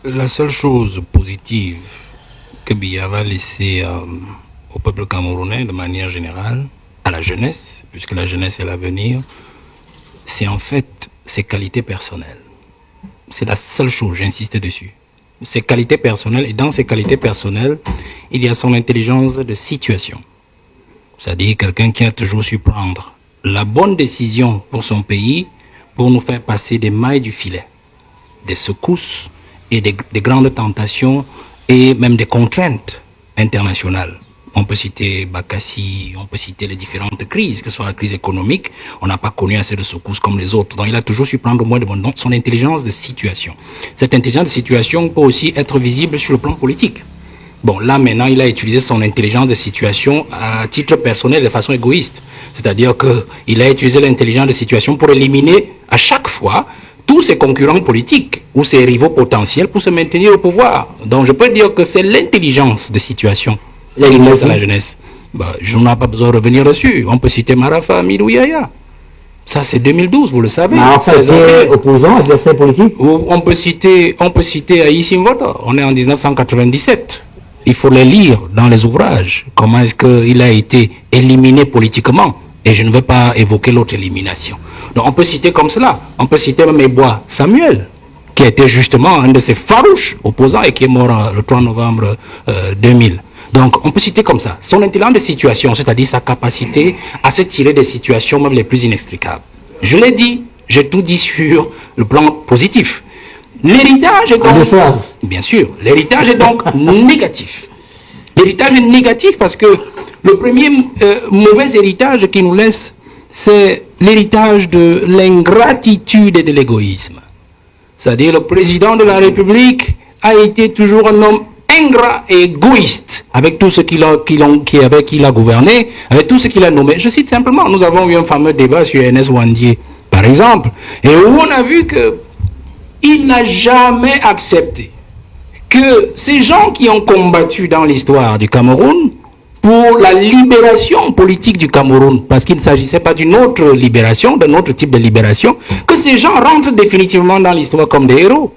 La seule chose positive que Biya va laisser au peuple camerounais de manière générale, à la jeunesse, puisque la jeunesse est l'avenir, c'est en fait ses qualités personnelles. C'est la seule chose, j'insiste dessus. Ses qualités personnelles, et dans ses qualités personnelles, il y a son intelligence de situation. C'est-à-dire quelqu'un qui a toujours su prendre la bonne décision pour son pays, pour nous faire passer des mailles du filet, des secousses et des grandes tentations et même des contraintes internationales. On peut citer Bakassi, on peut citer les différentes crises, que ce soit la crise économique, on n'a pas connu assez de secousses comme les autres. Donc il a toujours su prendre au moins de bon nom son intelligence de situation. Cette intelligence de situation peut aussi être visible sur le plan politique. Bon, là maintenant, il a utilisé son intelligence de situation à titre personnel de façon égoïste. C'est-à-dire qu'il a utilisé l'intelligence de situation pour éliminer à chaque fois tous ses concurrents politiques ou ses rivaux potentiels pour se maintenir au pouvoir. Donc je peux dire que c'est l'intelligence de situation qui laisse à la jeunesse. Bah, je n'en ai pas besoin de revenir dessus. On peut citer Marafa Amidou Yaya. Ça c'est 2012, vous le savez. Marafa était opposant, adversaire politique. On peut citer Aïssi Mvota. On est en 1997. Il faut les lire dans les ouvrages. Comment est-ce qu'il a été éliminé politiquement. Et je ne veux pas évoquer l'autre élimination. Donc on peut citer comme cela. On peut citer même Ebois Samuel, qui était justement un de ces farouches opposants et qui est mort le 3 novembre 2000. Donc on peut citer comme ça. Son intelligence de situation, c'est-à-dire sa capacité à se tirer des situations même les plus inextricables. Je l'ai dit, j'ai tout dit sur le plan positif. L'héritage est donc... Bien sûr, l'héritage est donc négatif. L'héritage est négatif parce que le premier mauvais héritage qu'il nous laisse, c'est l'héritage de l'ingratitude et de l'égoïsme. C'est-à-dire le président de la République a été toujours un homme ingrat et égoïste avec tout ce qu'il a gouverné, avec tout ce qu'il a nommé. Je cite simplement, nous avons eu un fameux débat sur Ernest Ouandié, par exemple, et où on a vu qu'il n'a jamais accepté que ces gens qui ont combattu dans l'histoire du Cameroun pour la libération politique du Cameroun, parce qu'il ne s'agissait pas d'une autre libération, d'un autre type de libération, que ces gens rentrent définitivement dans l'histoire comme des héros.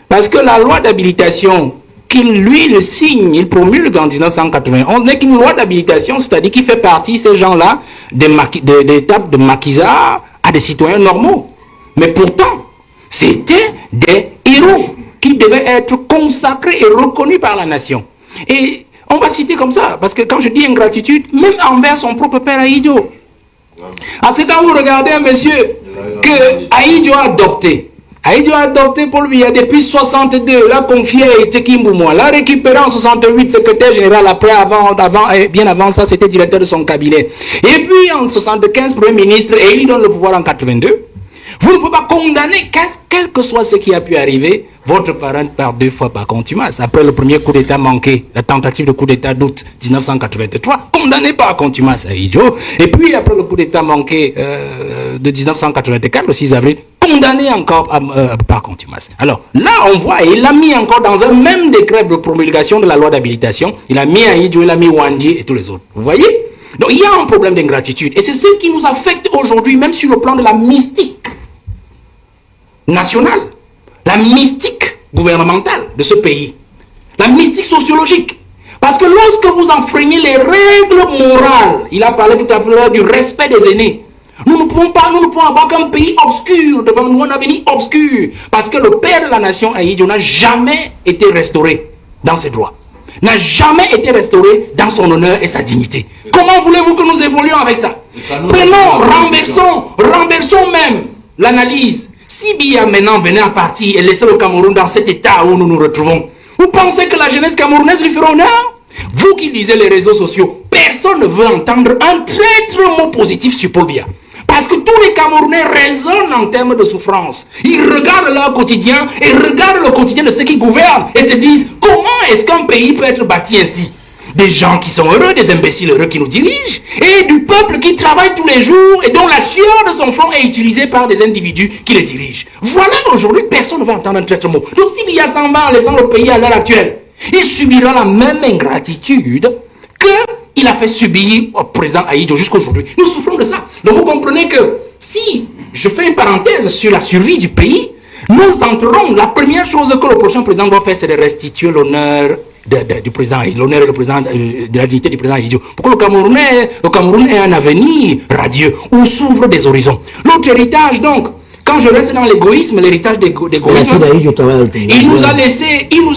Parce que la loi d'habilitation qu'il, lui, le signe, il promulgue en 1991, n'est qu'une loi d'habilitation, c'est-à-dire qu'il fait partie, ces gens-là, d'étapes de maquisards à des citoyens normaux. Mais pourtant, c'était des héros qui devaient être consacrés et reconnus par la nation. Et on va citer comme ça, parce que quand je dis ingratitude, même envers son propre père Aïdjo. Parce que quand vous regardez un monsieur que Aïdjo a adopté Paul Biya depuis 62, l'a confié à Itekim Boumoua, l'a récupéré en 68, secrétaire général, après, bien avant ça, c'était directeur de son cabinet. Et puis en 75, premier ministre, et il lui donne le pouvoir en 82. Vous ne pouvez pas condamner, quel que soit ce qui a pu arriver, votre parent par 2 fois par contumace. Après le premier coup d'État manqué, la tentative de coup d'État d'août 1983, condamné par contumace à Aïdjo. Et puis après le coup d'État manqué de 1984, le 6 avril, condamné encore par contumace. Alors là, on voit, et il l'a mis encore dans un même décret de promulgation de la loi d'habilitation. Il a mis Aïdjo, il a mis Ouandié et tous les autres. Vous voyez? Donc il y a un problème d'ingratitude. Et c'est ce qui nous affecte aujourd'hui, même sur le plan de la mystique nationale, la mystique gouvernementale de ce pays, la mystique sociologique. Parce que lorsque vous enfreignez les règles morales, il a parlé tout à l'heure du respect des aînés. Nous ne pouvons avoir qu'un pays obscur, devant nous un avenir obscur. Parce que le père de la nation, Aïdjo, n'a jamais été restauré dans ses droits. N'a jamais été restauré dans son honneur et sa dignité. Comment voulez-vous que nous évoluions avec ça? Prenons, renversons même l'analyse. Si Biya maintenant venait à partir et laisser le Cameroun dans cet état où nous nous retrouvons, vous pensez que la jeunesse camerounaise lui fera honneur? Vous qui lisez les réseaux sociaux, personne ne veut entendre un traître mot positif sur Paul Biya. Parce que tous les Camerounais raisonnent en termes de souffrance. Ils regardent leur quotidien et regardent le quotidien de ceux qui gouvernent et se disent comment est-ce qu'un pays peut être bâti ainsi? Des gens qui sont heureux, des imbéciles heureux qui nous dirigent, et du peuple qui travaille tous les jours et dont la sueur de son front est utilisée par des individus qui les dirigent. Voilà, aujourd'hui, personne ne va entendre un traître mot. Donc si Biya s'en va en laissant le pays à l'heure actuelle, il subira la même ingratitude qu'il a fait subir au président Aïdjo jusqu'aujourd'hui. Nous souffrons de ça. Donc vous comprenez que si je fais une parenthèse sur la survie du pays, nous entrerons. La première chose que le prochain président doit faire, c'est de restituer l'honneur du président, l'honneur de la dignité du président Ahidjo. Pour que le Cameroun ait un avenir radieux où s'ouvrent des horizons. L'autre héritage, donc, quand je reste dans l'égoïsme, l'héritage d'égoïsme, il nous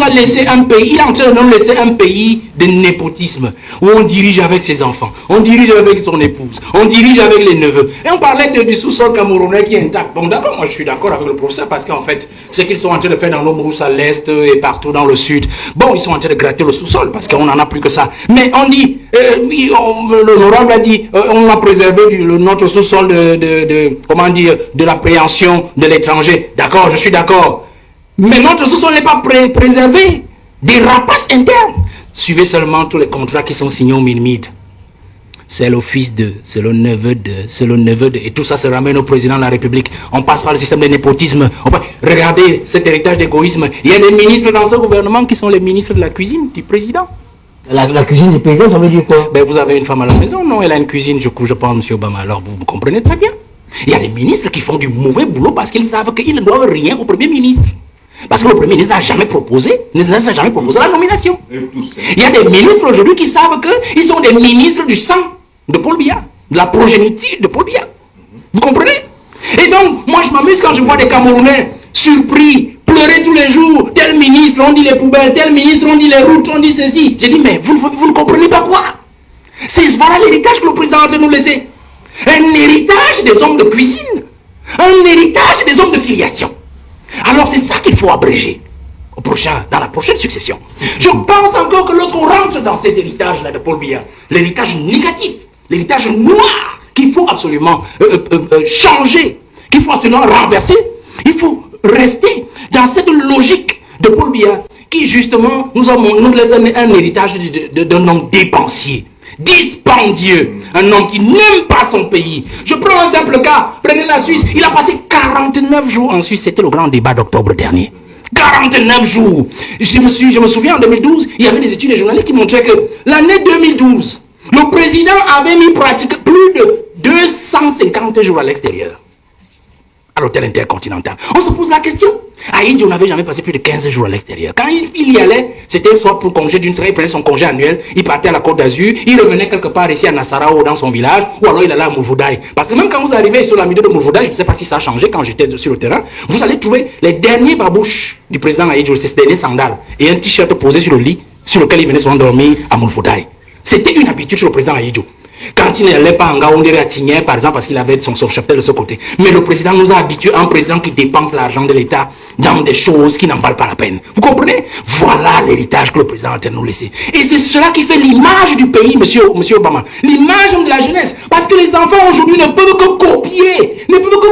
a laissé un pays, il est en train de nous laisser un pays de népotisme, où on dirige avec ses enfants, on dirige avec son épouse, on dirige avec les neveux. Et on parlait du sous-sol camerounais qui est intact. Bon, d'accord, moi je suis d'accord avec le professeur, parce qu'en fait, ce qu'ils sont en train de faire dans nos brousses à l'est et partout dans le sud, bon, ils sont en train de gratter le sous-sol, parce qu'on n'en a plus que ça. Mais on dit, l'honorable a dit, on a préservé notre sous-sol comment dire, de l'appréhension de l'étranger. D'accord, je suis d'accord. Mais notre sous-sol n'est pas préservé des rapaces internes. Suivez seulement tous les contrats qui sont signés au Minmid. C'est le fils de, c'est le neveu de, et tout ça se ramène au président de la République. On passe par le système de népotisme. Regardez cet héritage d'égoïsme. Il y a des ministres dans ce gouvernement qui sont les ministres de la cuisine du président. La cuisine du président, ça veut dire quoi? Ben, vous avez une femme à la maison, non? Elle a une cuisine, je pense, M. Obama. Alors, vous comprenez très bien. Il y a des ministres qui font du mauvais boulot parce qu'ils savent qu'ils ne doivent rien au Premier ministre. Parce que le Premier ministre n'a jamais proposé la nomination. Il y a des ministres aujourd'hui qui savent qu'ils sont des ministres du sang de Paul Biya, de la progéniture de Paul Biya. Vous comprenez? Et donc, moi je m'amuse quand je vois des Camerounais surpris, pleurer tous les jours, tel ministre, on dit les poubelles, tel ministre, on dit les routes, on dit ceci. J'ai dit, mais vous ne comprenez pas quoi? Voilà l'héritage que le président a de nous laisser. Un héritage des hommes de cuisine, un héritage des hommes de filiation. Alors c'est ça qu'il faut abréger dans la prochaine succession. Je pense encore que lorsqu'on rentre dans cet héritage-là de Paul Biya, l'héritage négatif, l'héritage noir, qu'il faut absolument changer, qu'il faut absolument renverser, il faut rester dans cette logique de Paul Biya qui justement nous laisse un héritage d'un homme dépensier, dispendieux, un homme qui n'aime pas son pays. Je prends un simple cas, prenez la Suisse, il a passé 49 jours en Suisse, c'était le grand débat d'octobre dernier. 49 jours. Je me souviens en 2012, il y avait des études des journalistes qui montraient que l'année 2012, le président avait mis pratiquement plus de 250 jours à l'extérieur, à l'hôtel intercontinental. On se pose la question. À Indy, on n'avait jamais passé plus de 15 jours à l'extérieur. Quand il y allait, c'était soit pour congé d'une semaine, il prenait son congé annuel, il partait à la Côte d'Azur, il revenait quelque part ici à Nassarao dans son village, ou alors il allait à Mourvoudaï. Parce que même quand vous arrivez sur la milieu de Mourvoudaï, je ne sais pas si ça a changé quand j'étais sur le terrain, vous allez trouver les derniers babouches du président Ahidjo, ces derniers sandales, et un t-shirt posé sur le lit, sur lequel il venait souvent dormir à Mourvoudaï. C'était une habitude sur le président Ahidjo. Quand il n'allait pas en Gaoundéré à Tigné, par exemple, parce qu'il avait son cheptel de ce côté. Mais le président nous a habitués à un président qui dépense l'argent de l'État dans des choses qui n'en valent pas la peine. Vous comprenez? Voilà l'héritage que le président a nous laisser. Et c'est cela qui fait l'image du pays, monsieur Obama. L'image de la jeunesse. Parce que les enfants aujourd'hui ne peuvent que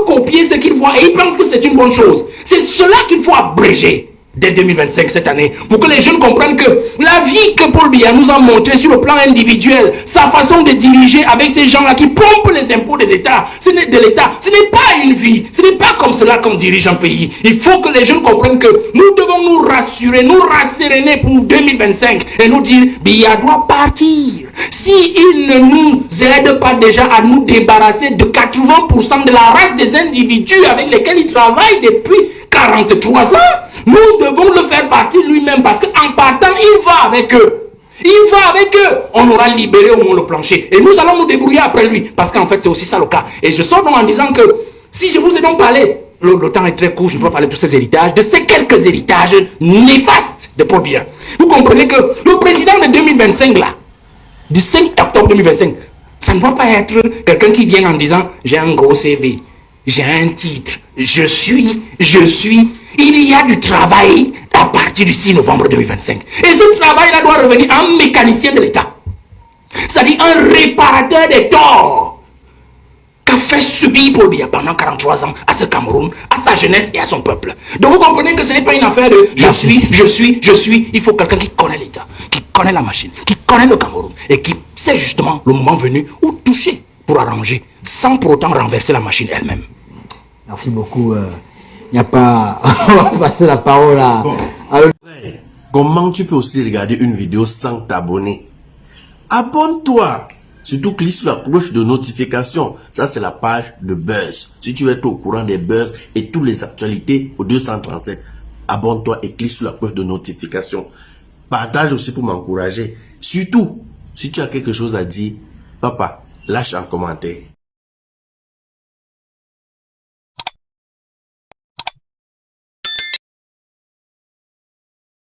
copier ce qu'ils voient. Et ils pensent que c'est une bonne chose. C'est cela qu'il faut abréger dès 2025, cette année, pour que les jeunes comprennent que la vie que Paul Biya nous a montré sur le plan individuel, sa façon de diriger avec ces gens-là qui pompent les impôts des États, ce n'est pas une vie, ce n'est pas comme cela qu'on dirige un pays. Il faut que les jeunes comprennent que nous devons nous rassurer, nous rasséréner pour 2025 et nous dire, Biya doit partir. S'il ne nous aide pas déjà à nous débarrasser de 80% de la race des individus avec lesquels il travaille depuis 43 ans, nous devons le faire partir lui-même parce qu'en partant, il va avec eux. On aura libéré au moins le plancher. Et nous allons nous débrouiller après lui. Parce qu'en fait, c'est aussi ça le cas. Et je sors donc en disant que si je vous ai donc parlé, le temps est très court, je ne peux pas parler de tous ces héritages, de ces quelques héritages néfastes de Paul Biya. Vous comprenez que le président de 2025 là, du 5 octobre 2025, ça ne doit pas être quelqu'un qui vient en disant j'ai un gros CV, j'ai un titre, je suis. Il y a du travail à partir du 6 novembre 2025. Et ce travail-là doit revenir à un mécanicien de l'État. C'est-à-dire un réparateur des torts qu'a fait subir Paul Biya pendant 43 ans à ce Cameroun, à sa jeunesse et à son peuple. Donc vous comprenez que ce n'est pas une affaire de je suis. Il faut quelqu'un qui connaît l'État, qui connaît la machine, qui connaît le Cameroun et qui sait justement le moment venu où toucher pour arranger, sans pour autant renverser la machine elle-même. Merci beaucoup. Il n'y a pas... On va passer la parole à... Comment tu peux aussi regarder une vidéo sans t'abonner? Abonne-toi. Surtout, clique sur la cloche de notification. Ça, c'est la page de buzz. Si tu veux être au courant des buzz et toutes les actualités au 237, abonne-toi et clique sur la cloche de notification. Partage aussi pour m'encourager. Surtout, si tu as quelque chose à dire, papa, lâche un commentaire.